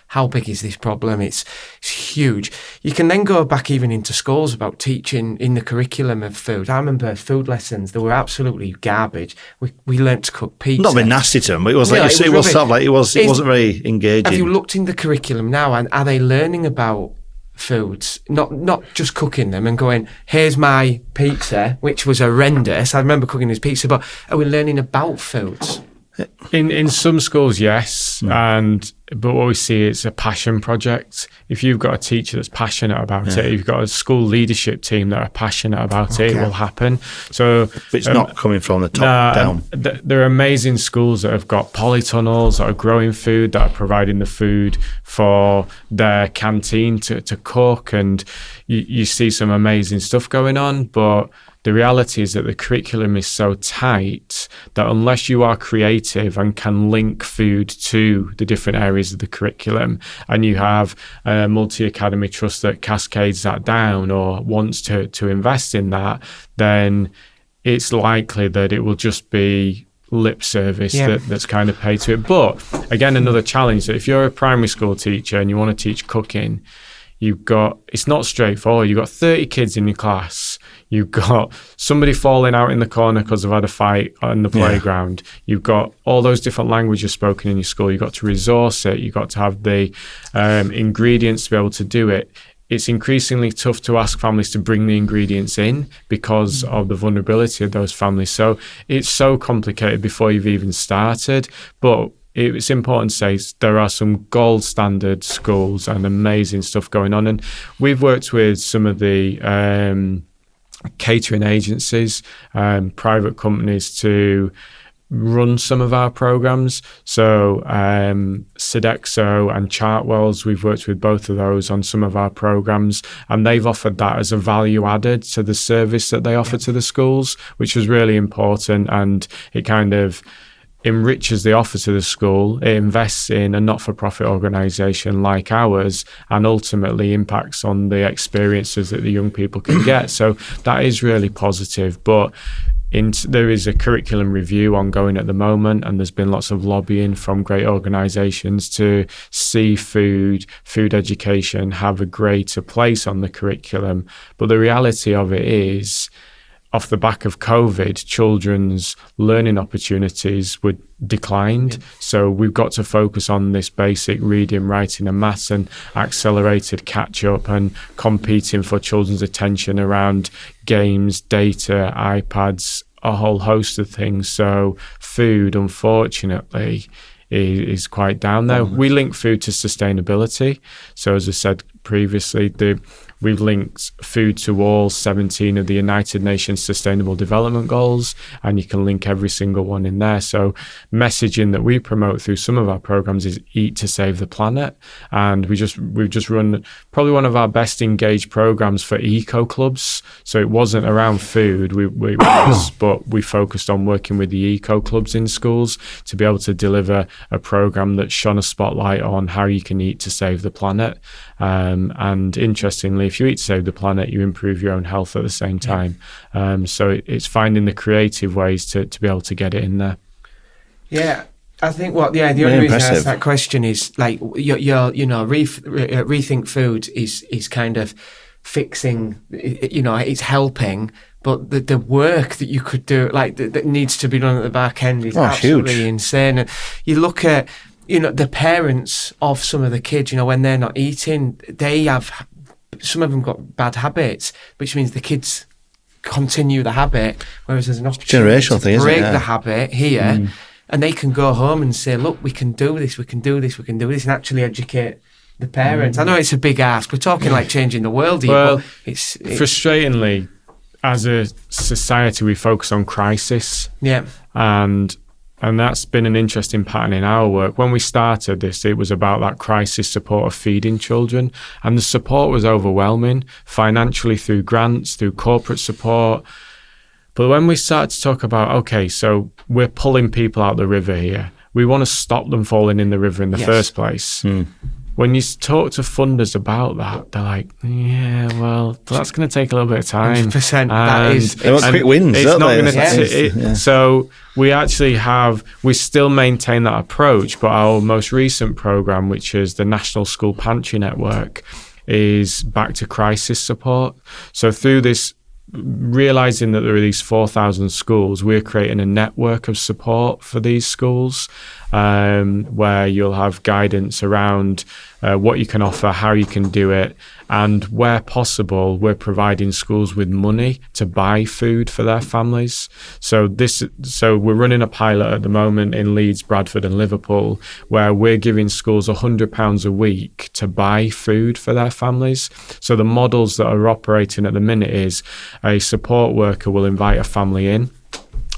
how big is this problem? It's huge. You can then go back even into schools about teaching in the curriculum of food. I remember food lessons, they were absolutely garbage. We learnt to cook pizza. Not being nasty to them, but it was like it was sort of like it wasn't very engaging. Have you looked in the curriculum now, and are they learning about foods, not just cooking them and going, here's my pizza, which was horrendous. I remember cooking this pizza, but are we learning about foods? In some schools, yes, but what we see is a passion project. If you've got a teacher that's passionate about it, if you've got a school leadership team that are passionate about it, it will happen. So but it's not coming from the top down. There are amazing schools that have got polytunnels, that are growing food, that are providing the food for their canteen to cook, and you see some amazing stuff going on, but the reality is that the curriculum is so tight that unless you are creative and can link food to the different areas of the curriculum, and you have a multi-academy trust that cascades that down or wants to invest in that, then it's likely that it will just be lip service that's kind of paid to it. But again, another challenge that if you're a primary school teacher and you want to teach cooking, it's not straightforward. You've got 30 kids in your class. You've got somebody falling out in the corner because they've had a fight on the playground. You've got all those different languages spoken in your school. You've got to resource it. You've got to have the ingredients to be able to do it. it's increasingly tough to ask families to bring the ingredients in because of the vulnerability of those families. So it's so complicated before you've even started. But it's important to say there are some gold standard schools and amazing stuff going on. And we've worked with some of the catering agencies, private companies to run some of our programs. So Sodexo and Chartwells, we've worked with both of those on some of our programs, and they've offered that as a value added to the service that they offer to the schools, which was really important. And it kind of enriches the offer to the school. It invests in a not-for-profit organisation like ours, and ultimately impacts on the experiences that the young people can get. So that is really positive. But there is a curriculum review ongoing at the moment, and there's been lots of lobbying from great organisations to see food education have a greater place on the curriculum. But the reality of it is, off the back of COVID, children's learning opportunities were declined. Yeah. So we've got to focus on this basic reading, writing and maths, and accelerated catch up, and competing for children's attention around games, data, iPads, a whole host of things. So food, unfortunately, is quite down there. We link food to sustainability. So as I said previously, we've linked food to all 17 of the United Nations Sustainable Development Goals, and you can link every single one in there. So messaging that we promote through some of our programs is eat to save the planet. And we've just run probably one of our best engaged programs for eco clubs. So it wasn't around food, but we focused on working with the eco clubs in schools to be able to deliver a program that shone a spotlight on how you can eat to save the planet. And interestingly, if you eat to save the planet, you improve your own health at the same time. So it's finding the creative ways to be able to get it in there. Yeah, I think the only reason I asked that question is like Rethink Food is kind of fixing, it's helping, but the work that you could do, like that needs to be done at the back end is absolutely huge. Insane. And you look at the parents of some of the kids, when they're not eating, some of them got bad habits, which means the kids continue the habit, whereas there's an opportunity to break the habit here, and they can go home and say, look, we can do this, and actually educate the parents. I know it's a big ask. We're talking like changing the world here, but it's frustratingly, as a society, we focus on crisis. Yeah. And that's been an interesting pattern in our work. When we started this, it was about that crisis support of feeding children. And the support was overwhelming, financially through grants, through corporate support. But when we started to talk about, okay, so we're pulling people out the river here. We want to stop them falling in the river in the first place. When you talk to funders about that, they're like, yeah, well, that's going to take a little bit of time. 100%. They want quick wins, don't they? So we still maintain that approach, but our most recent program, which is the National School Pantry Network, is back to crisis support. So through this, realizing that there are these 4,000 schools, we're creating a network of support for these schools, where you'll have guidance around what you can offer, how you can do it, and where possible, we're providing schools with money to buy food for their families. So we're running a pilot at the moment in Leeds, Bradford, and Liverpool, where we're giving schools £100 a week to buy food for their families. So the models that are operating at the minute is a support worker will invite a family in,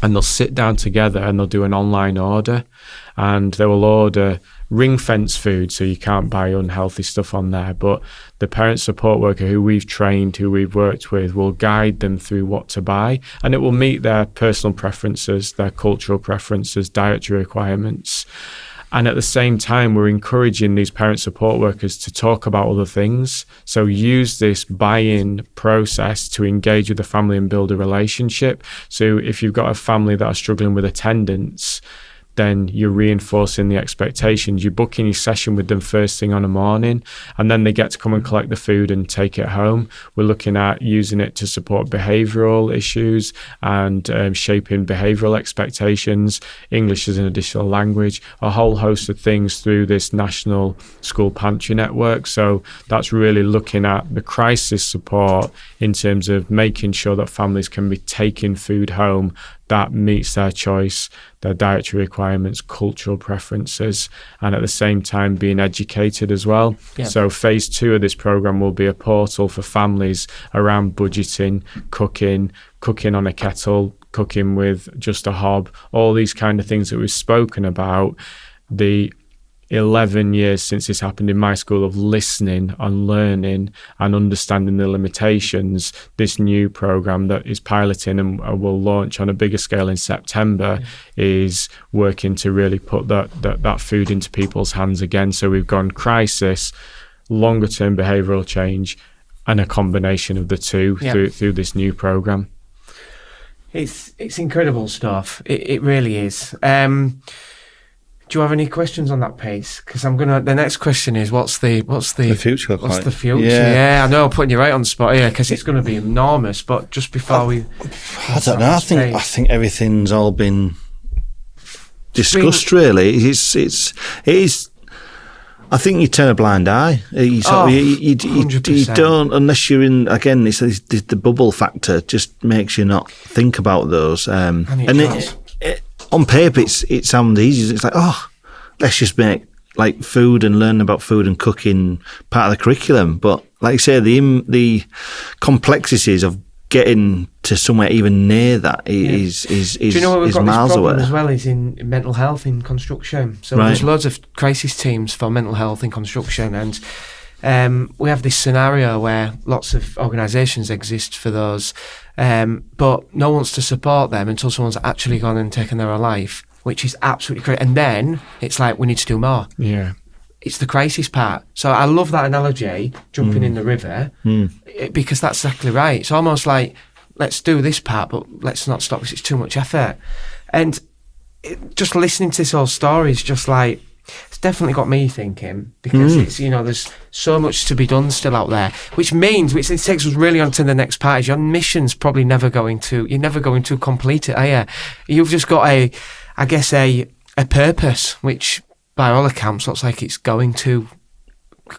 and they'll sit down together and they'll do an online order, and they will order ring-fence food, so you can't buy unhealthy stuff on there. But the parent support worker who we've trained, who we've worked with, will guide them through what to buy, and it will meet their personal preferences, their cultural preferences, dietary requirements. And at the same time, we're encouraging these parent support workers to talk about other things. So use this buy-in process to engage with the family and build a relationship. So if you've got a family that are struggling with attendance, then you're reinforcing the expectations. You're booking your session with them first thing on the morning, and then they get to come and collect the food and take it home. We're looking at using it to support behavioural issues and shaping behavioural expectations, English as an additional language, a whole host of things through this national school pantry network. So that's really looking at the crisis support in terms of making sure that families can be taking food home that meets their choice, their dietary requirements, cultural preferences, and at the same time being educated as well. Yeah. So phase 2 of this programme will be a portal for families around budgeting, cooking on a kettle, cooking with just a hob, all these kind of things that we've spoken about. The 11 years since this happened in my school of listening and learning and understanding the limitations, this new programme that is piloting and will launch on a bigger scale in September is working to really put that food into people's hands again. So we've gone crisis, longer term behavioural change, and a combination of the two through this new programme. It's incredible stuff. It really is. Do you have any questions on that piece? Because the next question is, what's the future? What's the future? Yeah, I know, I'm putting you right on the spot here because it's going to be enormous. But just before I don't know. I think everything's all been discussed. Really, it is. I think you turn a blind eye. You don't, unless you're in. Again, it's the bubble factor just makes you not think about those. On paper, it sounds easy. It's like, let's just make like food and learn about food and cooking part of the curriculum. But like I say, the complexities of getting to somewhere even near that is Do you know what we've got miles this problem away as well is in mental health in construction. So there's loads of crisis teams for mental health in construction, and we have this scenario where lots of organisations exist for those, but no one wants to support them until someone's actually gone and taken their own life, which is absolutely crazy. And then it's like, we need to do more. Yeah. It's the crisis part. So I love that analogy, jumping in the river, because that's exactly right. It's almost like, let's do this part, but let's not stop because it's too much effort. And just listening to this whole story is just like, it's definitely got me thinking, because it's, there's so much to be done still out there, which it takes us really on to the next part. Is your mission's probably you're never going to complete it, are you? You've just got a purpose, which by all accounts looks like it's going to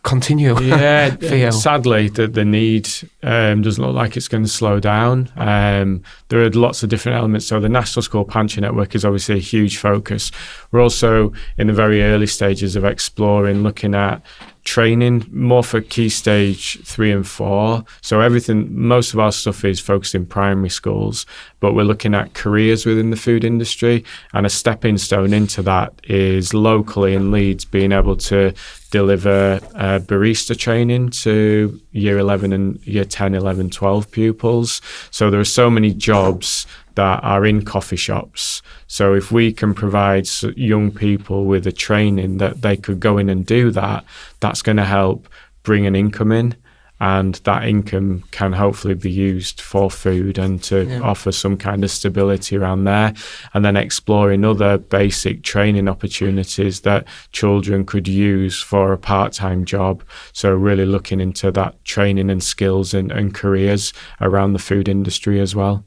continue. Yeah, for you. Sadly, the need doesn't look like it's going to slow down. There are lots of different elements. So the National School Pantry Network is obviously a huge focus. We're also in the very early stages of exploring, looking at training more for key stage 3 and 4. So most of our stuff is focused in primary schools, but we're looking at careers within the food industry, and a stepping stone into that is locally in Leeds being able to deliver barista training to year 11 and year 10, 11, 12 pupils. So there are so many jobs that are in coffee shops. So if we can provide young people with a training that they could go in and do that, that's going to help bring an income in, and that income can hopefully be used for food and to offer some kind of stability around there. And then exploring other basic training opportunities that children could use for a part-time job. So really looking into that training and skills and careers around the food industry as well.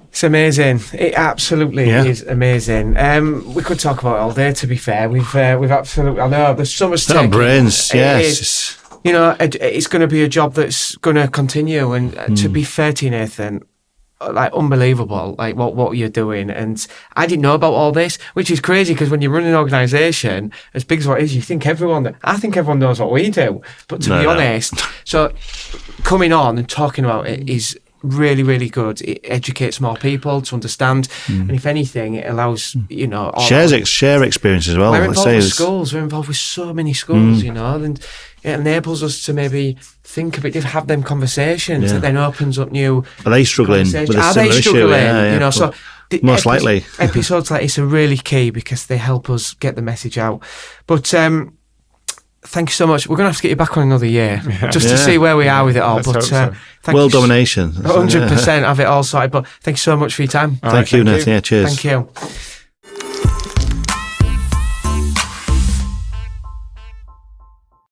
It's amazing. It absolutely is amazing. We could talk about it all day, to be fair. We've absolutely, I know, there's so much taking. Brains, yes. It's going to be a job that's going to continue. And to be fair to you, Nathan, like, unbelievable, like what you're doing. And I didn't know about all this, which is crazy, because when you run an organisation as big as what it is, I think everyone knows what we do. But to be honest, so coming on and talking about it is really, really good. It educates more people to understand, and if anything, it allows share experience as well. We're involved with schools. We're involved with so many schools, and it enables us to maybe think a bit, have them conversations. That then opens up new. Are they struggling with a similar issue? So most likely episodes like this are really key because they help us get the message out. But thank you so much. We're going to have to get you back on another year just to see where we are with it all. But world domination, 100% have it all sorted. But thank you so much for your time. Thank you, Nathan. Yeah, cheers. Thank you.